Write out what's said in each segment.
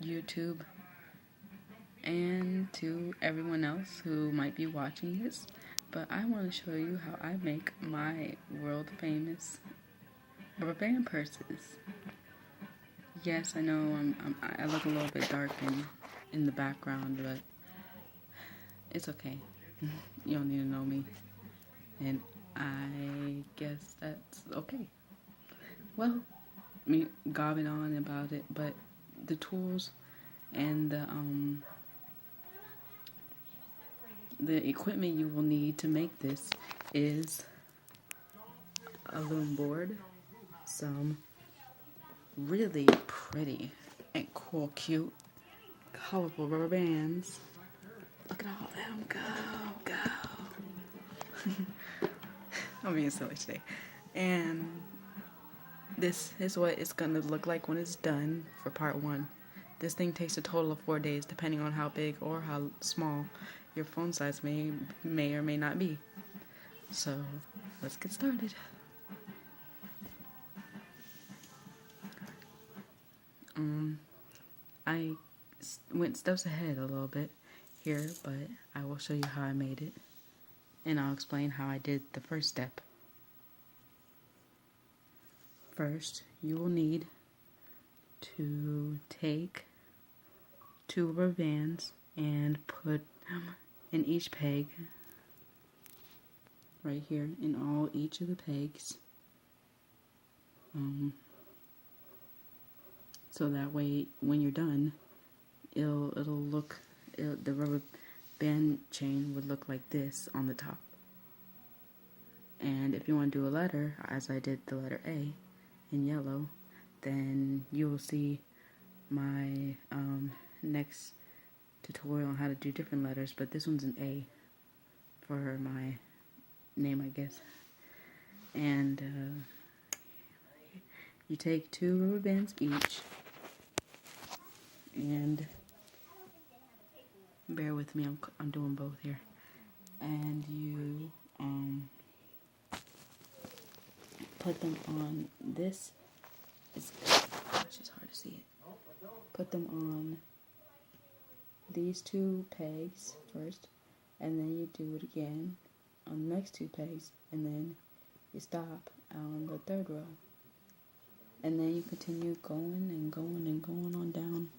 YouTube and to everyone else who might be watching this, but I want to show you how I make my world famous rubber band purses. Yes, I know I look a little bit dark in the background, but it's okay. You don't need to know me, and I guess that's okay. Well, me gobbing on about it, but the tools and the equipment you will need to make this is a loom board, some really pretty and cool, cute, colorful rubber bands. Look at all of them go. I'm being silly today. And this is what it's gonna look like when it's done for part 1. This thing takes a total of 4 days, depending on how big or how small your phone size may or may not be. So let's get started. I went steps ahead a little bit here, but I will show you how I made it, and I'll explain how I did the first step. First, you will need to take 2 rubber bands and put them in each peg, right here, in each of the pegs. So that way, when you're done, the rubber band chain would look like this on the top. And if you want to do a letter, as I did the letter A in yellow, then you will see my next tutorial on how to do different letters, but this one's an A for my name, I guess. And you take 2 rubber bands each, and bear with me, I'm doing both here. And you put them on this. It's hard to see it. Put them on these 2 pegs first, and then you do it again on the next 2 pegs, and then you stop on the 3rd row. And then you continue going on down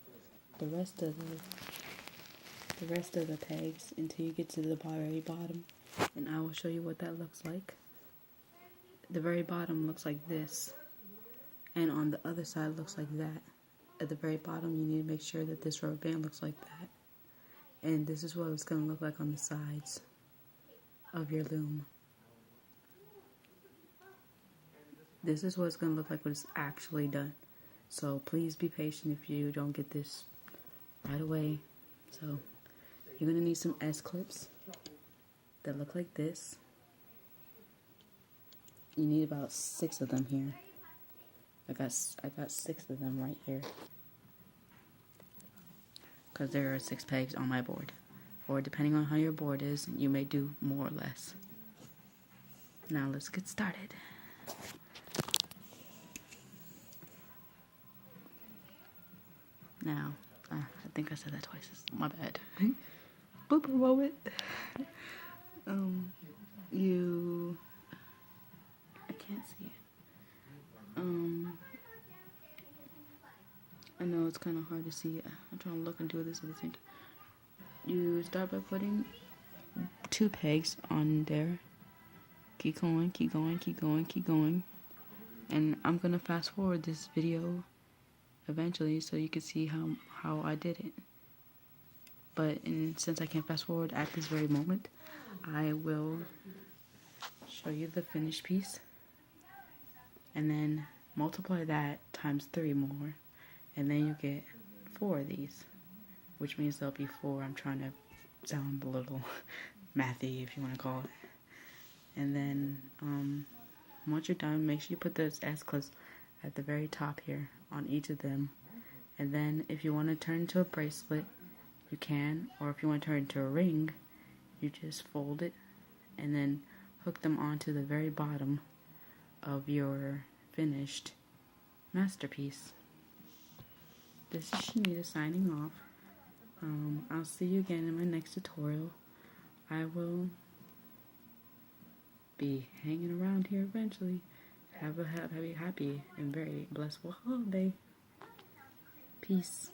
the rest of the pegs until you get to the very bottom, and I will show you what that looks like. The very bottom looks like this, and on the other side looks like that. At the very bottom, you need to make sure that this rubber band looks like that, and this is what it's going to look like on the sides of your loom. This is what it's going to look like when it's actually done. So please be patient if you don't get this right away. So you're going to need some S-clips that look like this. You need about 6 of them here. I got 6 of them right here, because there are 6 pegs on my board. Or depending on how your board is, you may do more or less. Now let's get started. Now, I think I said that twice. My bad. Blooper moment. I can't see it. I know it's kind of hard to see it. I'm trying to look and do this at the same time. You start by putting 2 pegs on there. Keep going. And I'm going to fast forward this video eventually so you can see how I did it. But since I can't fast forward at this very moment, I will show you the finished piece, and then multiply that times 3 more, and then you get 4 of these, which means there'll be 4. I'm trying to sound a little mathy, if you want to call it. And then once you're done, make sure you put those S-clips at the very top here on each of them. And then if you want to turn into a bracelet, you can, or if you want to turn it into a ring, you just fold it and then hook them onto the very bottom of your finished masterpiece. this is Shanita signing off. I'll see you again in my next tutorial. I will be hanging around here eventually. Have a happy and very blissful holiday. Peace.